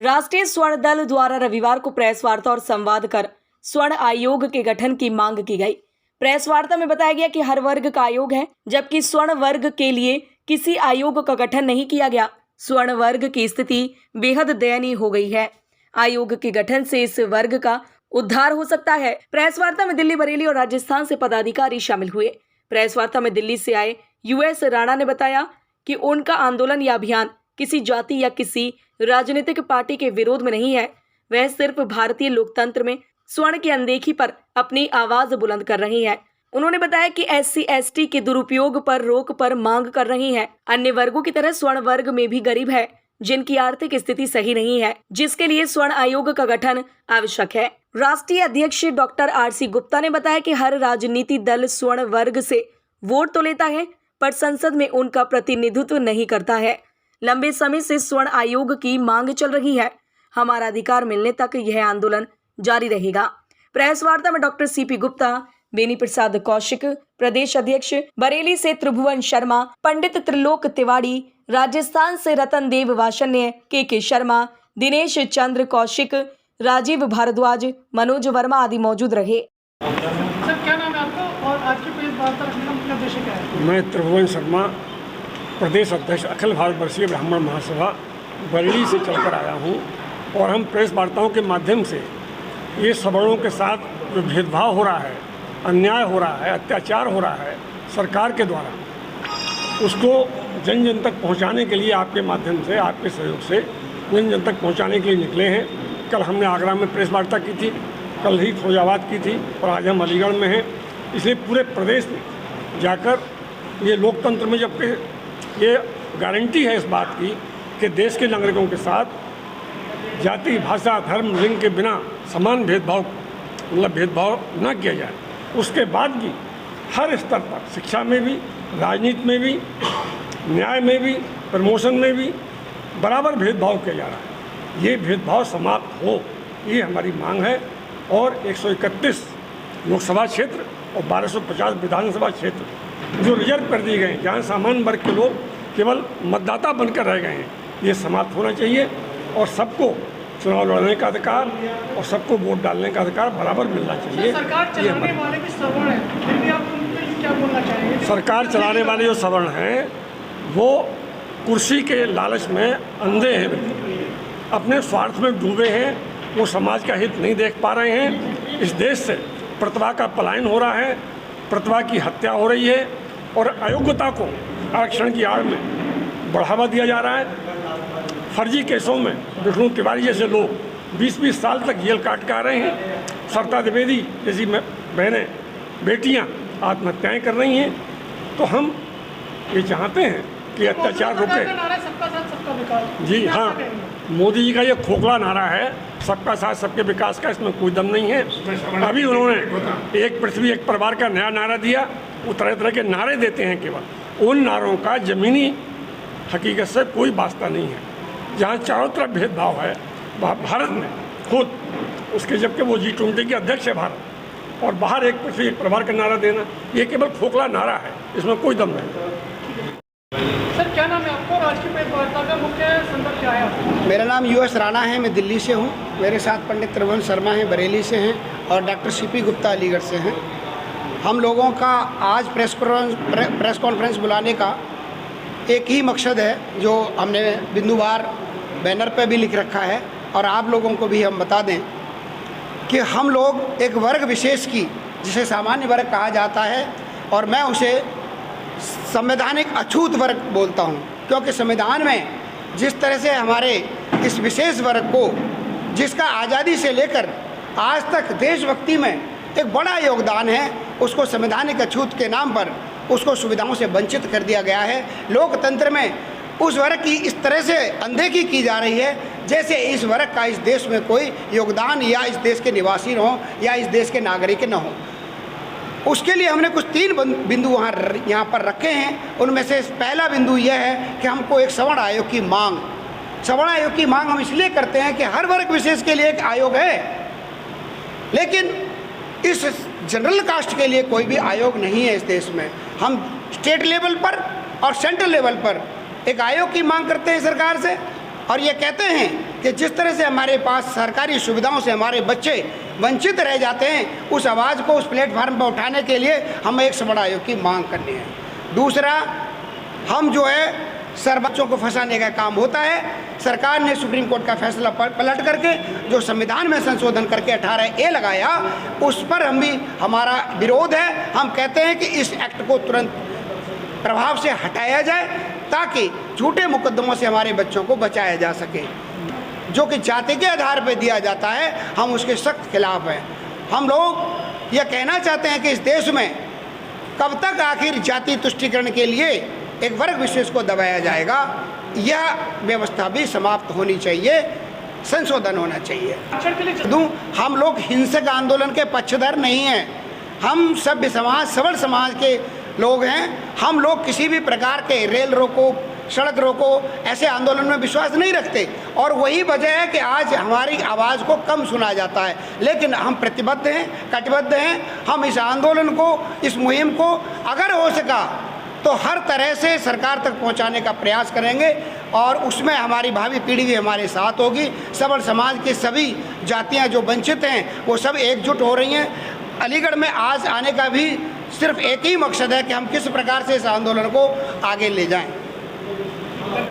राष्ट्रीय स्वर्ण दल द्वारा रविवार को प्रेस वार्ता और संवाद कर स्वर्ण आयोग के गठन की मांग की गई। प्रेस वार्ता में बताया गया कि हर वर्ग का आयोग है, जबकि स्वर्ण वर्ग के लिए किसी आयोग का गठन नहीं किया गया। स्वर्ण वर्ग की स्थिति बेहद दयनीय हो गई है। आयोग के गठन से इस वर्ग का उद्धार हो सकता है। प्रेस वार्ता में दिल्ली, बरेली और राजस्थान से पदाधिकारी शामिल हुए। प्रेस वार्ता में दिल्ली से आए यूएस राणा ने बताया कि उनका आंदोलन या अभियान किसी जाति या किसी राजनीतिक पार्टी के विरोध में नहीं है। वह सिर्फ भारतीय लोकतंत्र में स्वर्ण की अनदेखी पर अपनी आवाज बुलंद कर रही है। उन्होंने बताया कि SC/ST के दुरुपयोग पर रोक पर मांग कर रही है। अन्य वर्गों की तरह स्वर्ण वर्ग में भी गरीब है, जिनकी आर्थिक स्थिति सही नहीं है, जिसके लिए स्वर्ण आयोग का गठन आवश्यक है। राष्ट्रीय अध्यक्ष डॉक्टर RC गुप्ता ने बताया कि हर राजनीति दल स्वर्ण वर्ग से वोट तो लेता है, पर संसद में उनका प्रतिनिधित्व नहीं करता है। लंबे समय से स्वर्ण आयोग की मांग चल रही है। हमारा अधिकार मिलने तक यह आंदोलन जारी रहेगा। प्रेस वार्ता में डॉक्टर CP गुप्ता, बेनी प्रसाद कौशिक, प्रदेश अध्यक्ष बरेली से त्रिभुवन शर्मा, पंडित त्रिलोक तिवारी, राजस्थान से रतन देव वाशन्य, KK शर्मा, दिनेश चंद्र कौशिक, राजीव भारद्वाज, मनोज वर्मा आदि मौजूद रहे। सर, क्या नाम है आपका और आज की प्रेस वार्ता रखने का मुख्य उद्देश्य क्या है? मैं त्रिभुवन शर्मा, प्रदेश अध्यक्ष अखिल भारतवर्षीय ब्राह्मण महासभा बरेली से चलकर आया हूँ। और हम प्रेस वार्ताओं के माध्यम से ये सवर्णों के साथ जो भेदभाव हो रहा है, अन्याय हो रहा है, अत्याचार हो रहा है सरकार के द्वारा, उसको जन जन तक पहुँचाने के लिए आपके माध्यम से, आपके सहयोग से जन जन तक पहुँचाने के लिए निकले हैं। कल हमने आगरा में प्रेस वार्ता की थी, कल ही फौजाबाद की थी और आज हम अलीगढ़ में हैं। इसलिए पूरे प्रदेश में जाकर ये लोकतंत्र में जबकि ये गारंटी है इस बात की कि देश के नागरिकों के साथ जाति, भाषा, धर्म, लिंग के बिना समान भेदभाव न किया जाए, उसके बाद भी हर स्तर पर, शिक्षा में भी, राजनीति में भी, न्याय में भी, प्रमोशन में भी बराबर भेदभाव किया जा रहा है। ये भेदभाव समाप्त हो, ये हमारी मांग है। और 131 लोकसभा क्षेत्र और 1250 विधानसभा क्षेत्र जो रिजर्व कर दिए गए हैं, जहाँ सामान्य वर्ग के लोग केवल मतदाता बनकर रह गए हैं, ये समाप्त होना चाहिए। और सबको चुनाव लड़ने का अधिकार और सबको वोट डालने का अधिकार बराबर मिलना चाहिए। सरकार चलाने वाले भी सवर्ण हैं, फिर भी आप उन पे क्या बोलना चाहेंगे? सरकार चलाने वाले जो सवर्ण हैं वो कुर्सी के लालच में अंधे हैं, अपने स्वार्थ में डूबे हैं, वो समाज का हित नहीं देख पा रहे हैं। इस देश से प्रतिभा का पलायन हो रहा है, प्रतिभा की हत्या हो रही है और अयोग्यता को आरक्षण की आड़ में बढ़ावा दिया जा रहा है। फर्जी केसों में विष्णु तिवारी जैसे लोग 20-20 साल तक जेल काट के आ रहे हैं। सरिता द्विवेदी जैसी बहनें, बेटियां आत्महत्याएं कर रही हैं। तो हम ये चाहते हैं कि अत्याचार रुके। सबका साथ सबका विकास। जी हाँ, मोदी जी का ये खोखला नारा है सबका साथ सबके विकास का, इसमें कोई दम नहीं है। अभी उन्होंने एक पृथ्वी एक परिवार का नया नारा दिया। वो तरह तरह के नारे देते हैं, केवल उन नारों का ज़मीनी हकीकत से कोई वास्ता नहीं है। जहाँ चारों तरफ भेदभाव है, भारत में खुद उसके, जबकि वो G20 के अध्यक्ष है भारत, और बाहर एक पृथ्वी एक परिवार का नारा देना, ये केवल खोखला नारा है, इसमें कोई दम नहीं। सर, क्या नाम है आपको और आज की प्रेस वार्ता का मुख्य संदर्भ क्या है? मेरा नाम US राणा है, मैं दिल्ली से हूँ। मेरे साथ पंडित त्रिभुवन शर्मा हैं, बरेली से हैं, और डॉक्टर CP गुप्ता अलीगढ़ से हैं। हम लोगों का आज प्रेस कॉन्फ्रेंस बुलाने का एक ही मकसद है, जो हमने बिंदुवार बैनर पे भी लिख रखा है, और आप लोगों को भी हम बता दें कि हम लोग एक वर्ग विशेष की, जिसे सामान्य वर्ग कहा जाता है, और मैं उसे संवैधानिक अछूत वर्ग बोलता हूँ, क्योंकि संविधान में जिस तरह से हमारे इस विशेष वर्ग को, जिसका आज़ादी से लेकर आज तक देशभक्ति में एक बड़ा योगदान है, उसको संवैधानिक अछूत के नाम पर उसको सुविधाओं से वंचित कर दिया गया है। लोकतंत्र में उस वर्ग की इस तरह से अनदेखी की जा रही है जैसे इस वर्ग का इस देश में कोई योगदान या इस देश के निवासी न हो या इस देश के नागरिक न हो। उसके लिए हमने कुछ 3 बिंदु यहाँ पर रखे हैं। उनमें से पहला बिंदु यह है कि हमको एक सवर्ण आयोग की मांग, सवर्ण आयोग की मांग हम इसलिए करते हैं कि हर वर्ग विशेष के लिए एक आयोग है, लेकिन इस जनरल कास्ट के लिए कोई भी आयोग नहीं है इस देश में। हम स्टेट लेवल पर और सेंट्रल लेवल पर एक आयोग की मांग करते हैं सरकार से, और ये कहते हैं कि जिस तरह से हमारे पास सरकारी सुविधाओं से हमारे बच्चे वंचित रह जाते हैं, उस आवाज़ को उस प्लेटफार्म पर उठाने के लिए हमें एक सबड़ आयोग की मांग करनी है। दूसरा, हम जो है सर बच्चों को फंसाने का काम होता है। सरकार ने सुप्रीम कोर्ट का फैसला पलट करके जो संविधान में संशोधन करके 18A लगाया, उस पर हम भी हमारा विरोध है। हम कहते हैं कि इस एक्ट को तुरंत प्रभाव से हटाया जाए ताकि झूठे मुकदमों से हमारे बच्चों को बचाया जा सके। जो कि जाति के आधार पर दिया जाता है, हम उसके सख्त खिलाफ हैं। हम लोग यह कहना चाहते हैं कि इस देश में कब तक आखिर जाति तुष्टीकरण के लिए एक वर्ग विशेष को दबाया जाएगा, यह व्यवस्था भी समाप्त होनी चाहिए, संशोधन होना चाहिए। हम लोग हिंसक आंदोलन के पक्षधर नहीं हैं। हम सभ्य समाज, सबल समाज के लोग हैं। हम लोग किसी भी प्रकार के रेल रोको, सड़क रोको ऐसे आंदोलन में विश्वास नहीं रखते, और वही वजह है कि आज हमारी आवाज़ को कम सुना जाता है। लेकिन हम प्रतिबद्ध हैं, कटिबद्ध हैं। हम इस आंदोलन को, इस मुहिम को अगर हो सका तो हर तरह से सरकार तक पहुंचाने का प्रयास करेंगे, और उसमें हमारी भावी पीढ़ी भी हमारे साथ होगी। सबल समाज की सभी जातियां जो वंचित हैं वो सब एकजुट हो रही हैं। अलीगढ़ में आज आने का भी सिर्फ एक ही मकसद है कि हम किस प्रकार से इस आंदोलन को आगे ले जाएं।